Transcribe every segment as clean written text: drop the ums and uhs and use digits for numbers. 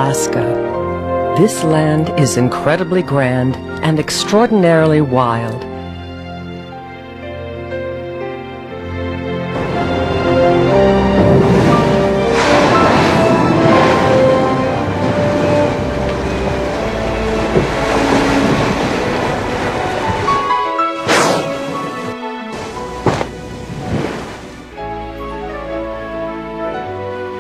Alaska. This land is incredibly grand and extraordinarily wild.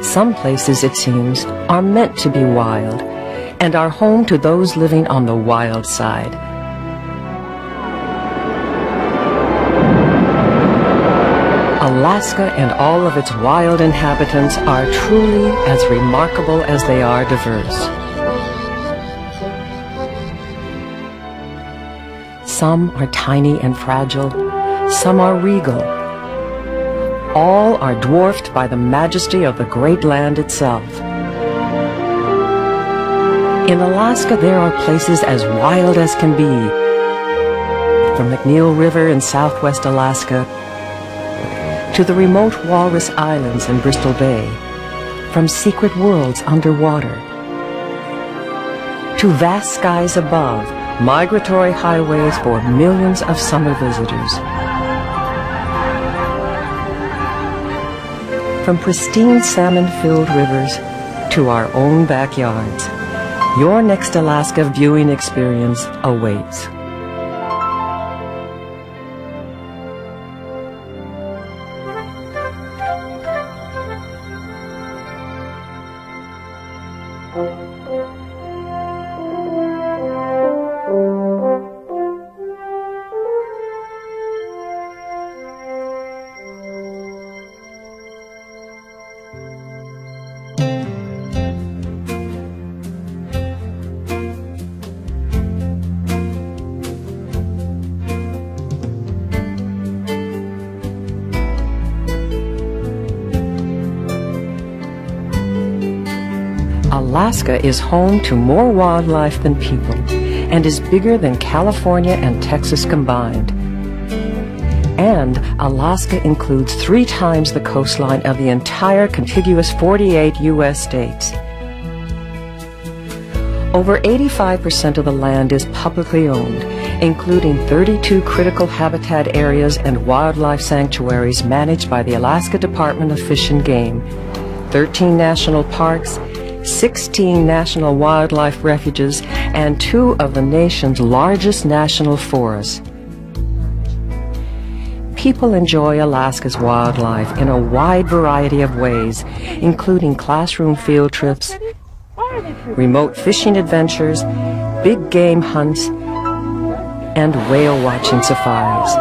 Some places, it seems, are meant to be wild and are home to those living on the wild side. Alaska and all of its wild inhabitants are truly as remarkable as they are diverse. Some are tiny and fragile, some are regal. All are dwarfed by the majesty of the great land itself. In Alaska, there are places as wild as can be. From McNeil River in southwest Alaska to the remote Walrus Islands in Bristol Bay, from secret worlds underwater to vast skies above, migratory highways for millions of summer visitors. From pristine salmon-filled rivers to our own backyards, your next Alaska viewing experience awaits. Alaska is home to more wildlife than people and is bigger than California and Texas combined. And Alaska includes 3 times the coastline of the entire contiguous 48 U.S. states. Over 85% of the land is publicly owned, including 32 critical habitat areas and wildlife sanctuaries managed by the Alaska Department of Fish and Game, 13 national parks, 16 national wildlife refuges, and 2 of the nation's largest national forests. People enjoy Alaska's wildlife in a wide variety of ways, including classroom field trips, remote fishing adventures, big game hunts, and whale watching safaris.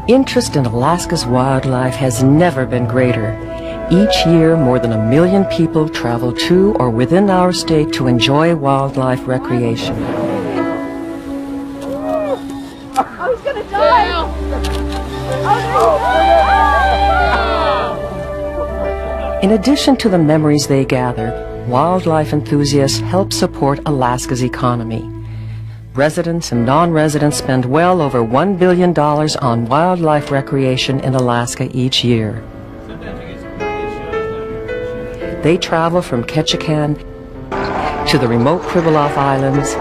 Interest in Alaska's wildlife has never been greater. Each year, more than 1 million people travel to or within our state to enjoy wildlife recreation. Oh, he's gonna die! Oh, In addition to the memories they gather, wildlife enthusiasts help support Alaska's economy. Residents and non-residents spend well over $1 billion on wildlife recreation in Alaska each year. They travel from Ketchikan to the remote Pribilof Islands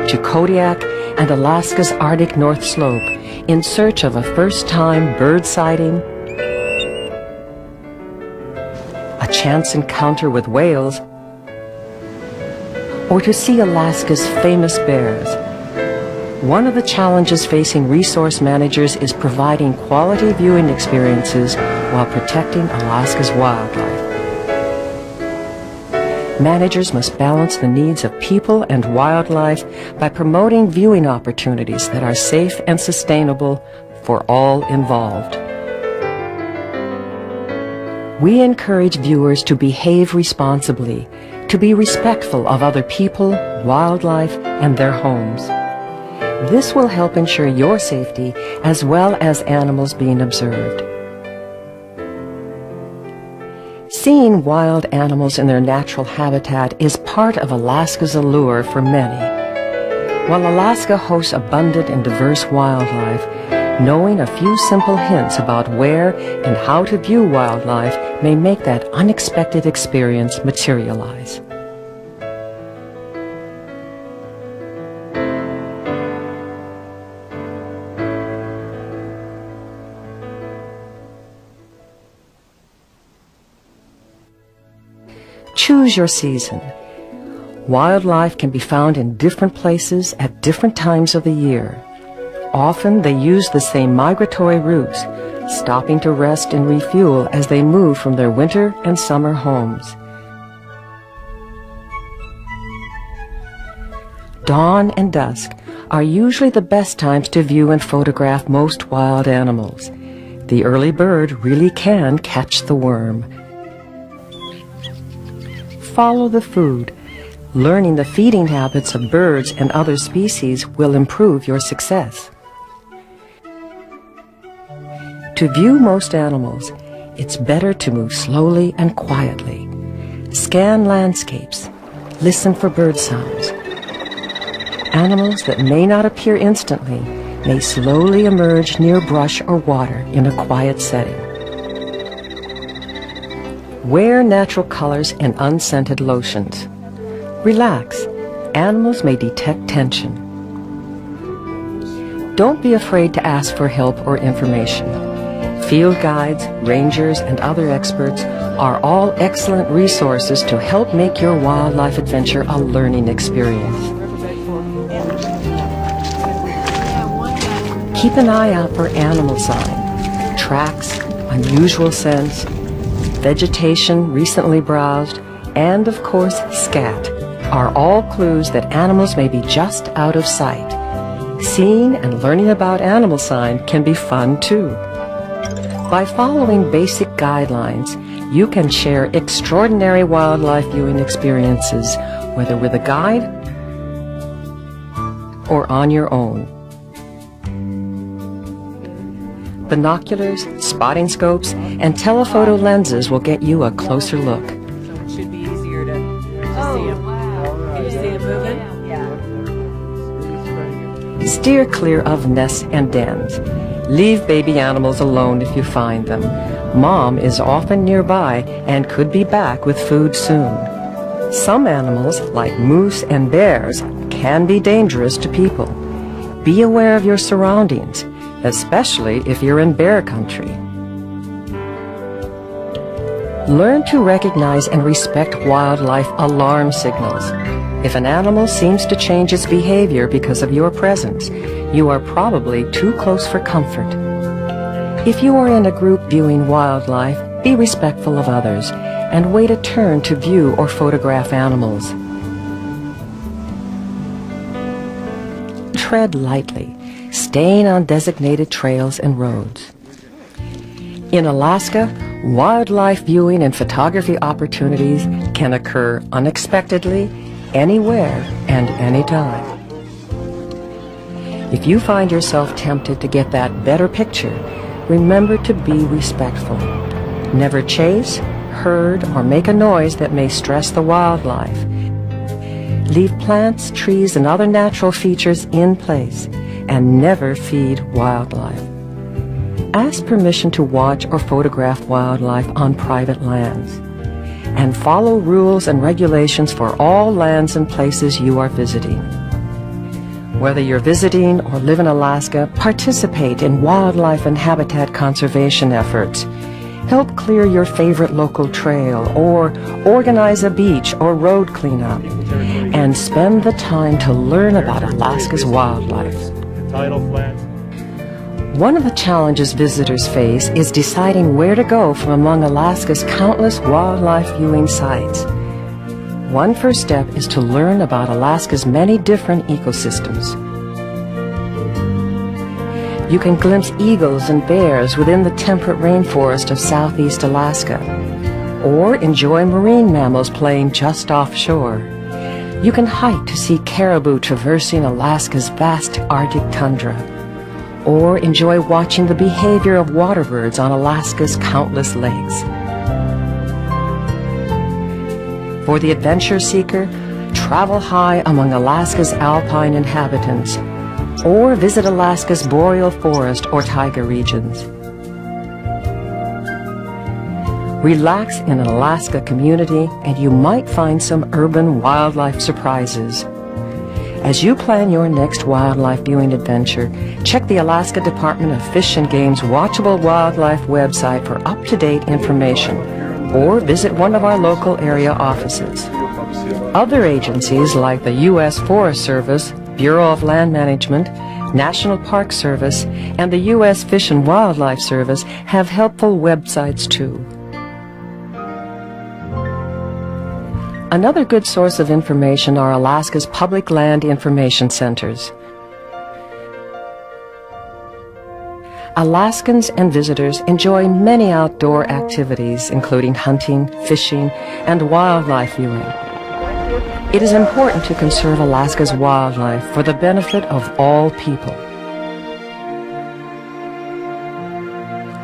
to Kodiak and Alaska's Arctic North Slope in search of a first-time bird sighting, a chance encounter with whales, or to see Alaska's famous bears. One of the challenges facing resource managers is providing quality viewing experiences while protecting Alaska's wildlife. Managers must balance the needs of people and wildlife by promoting viewing opportunities that are safe and sustainable for all involved. We encourage viewers to behave responsibly, to be respectful of other people, wildlife, and their homes. This will help ensure your safety as well as animals being observed. Seeing wild animals in their natural habitat is part of Alaska's allure for many. While Alaska hosts abundant and diverse wildlife, Knowing a few simple hints about where and how to view wildlife may make that unexpected experience materialize. Choose your season. Wildlife can be found in different places at different times of the year. Often they use the same migratory routes, stopping to rest and refuel as they move from their winter and summer homes. Dawn and dusk are usually the best times to view and photograph most wild animals. The early bird really can catch the worm. Follow the food. Learning the feeding habits of birds and other species will improve your success. To view most animals, it's better to move slowly and quietly. Scan landscapes. Listen for bird sounds. Animals that may not appear instantly may slowly emerge near brush or water in a quiet setting. Wear natural colors and unscented lotions. Relax. Animals may detect tension. Don't be afraid to ask for help or information. Field guides, rangers, and other experts are all excellent resources to help make your wildlife adventure a learning experience. Keep an eye out for animal sign, tracks, unusual scents, vegetation recently browsed, and of course scat are all clues that animals may be just out of sight. Seeing and learning about animal sign can be fun too. By following basic guidelines, you can share extraordinary wildlife viewing experiences, whether with a guide or on your own. Binoculars, spotting scopes, and telephoto lenses will get you a closer look. So it should be easier to see them. Wow. Can you see them moving? Yeah. Steer clear of nests and dens. Leave baby animals alone if you find them. Mom is often nearby and could be back with food soon. Some animals, like moose and bears, can be dangerous to people. Be aware of your surroundings, especially if you're in bear country. Learn to recognize and respect wildlife alarm signals. If an animal seems to change its behavior because of your presence, you are probably too close for comfort. If you are in a group viewing wildlife, be respectful of others and wait a turn to view or photograph animals. Tread lightly, staying on designated trails and roads. In Alaska, wildlife viewing and photography opportunities can occur unexpectedly, anywhere and anytime. If you find yourself tempted to get that better picture, remember to be respectful. Never chase, herd, or make a noise that may stress the wildlife. Leave plants, trees, and other natural features in place, and never feed wildlife. Ask permission to watch or photograph wildlife on private lands, and follow rules and regulations for all lands and places you are visiting. Whether you're visiting or live in Alaska, participate in wildlife and habitat conservation efforts. Help clear your favorite local trail or organize a beach or road cleanup. And spend the time to learn about Alaska's wildlife. One of the challenges visitors face is deciding where to go from among Alaska's countless wildlife viewing sites. One first step is to learn about Alaska's many different ecosystems. You can glimpse eagles and bears within the temperate rainforest of southeast Alaska, or enjoy marine mammals playing just offshore. You can hike to see caribou traversing Alaska's vast Arctic tundra, or enjoy watching the behavior of waterbirds on Alaska's countless lakes. For the adventure seeker, travel high among Alaska's alpine inhabitants, or visit Alaska's boreal forest or taiga regions. Relax in an Alaska community and you might find some urban wildlife surprises. As you plan your next wildlife viewing adventure, check the Alaska Department of Fish and Game's Watchable Wildlife website for up-to-date information, or visit one of our local area offices. Other agencies like the U.S. Forest Service, Bureau of Land Management, National Park Service, and the U.S. Fish and Wildlife Service have helpful websites too. Another good source of information are Alaska's public land information centers. Alaskans and visitors enjoy many outdoor activities, including hunting, fishing, and wildlife viewing. It is important to conserve Alaska's wildlife for the benefit of all people.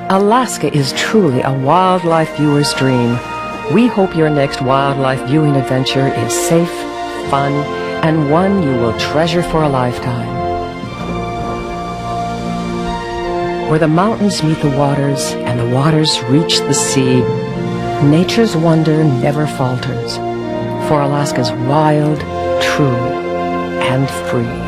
Alaska is truly a wildlife viewer's dream. We hope your next wildlife viewing adventure is safe, fun, and one you will treasure for a lifetime. Where the mountains meet the waters and the waters reach the sea, nature's wonder never falters, for Alaska's wild, true, and free.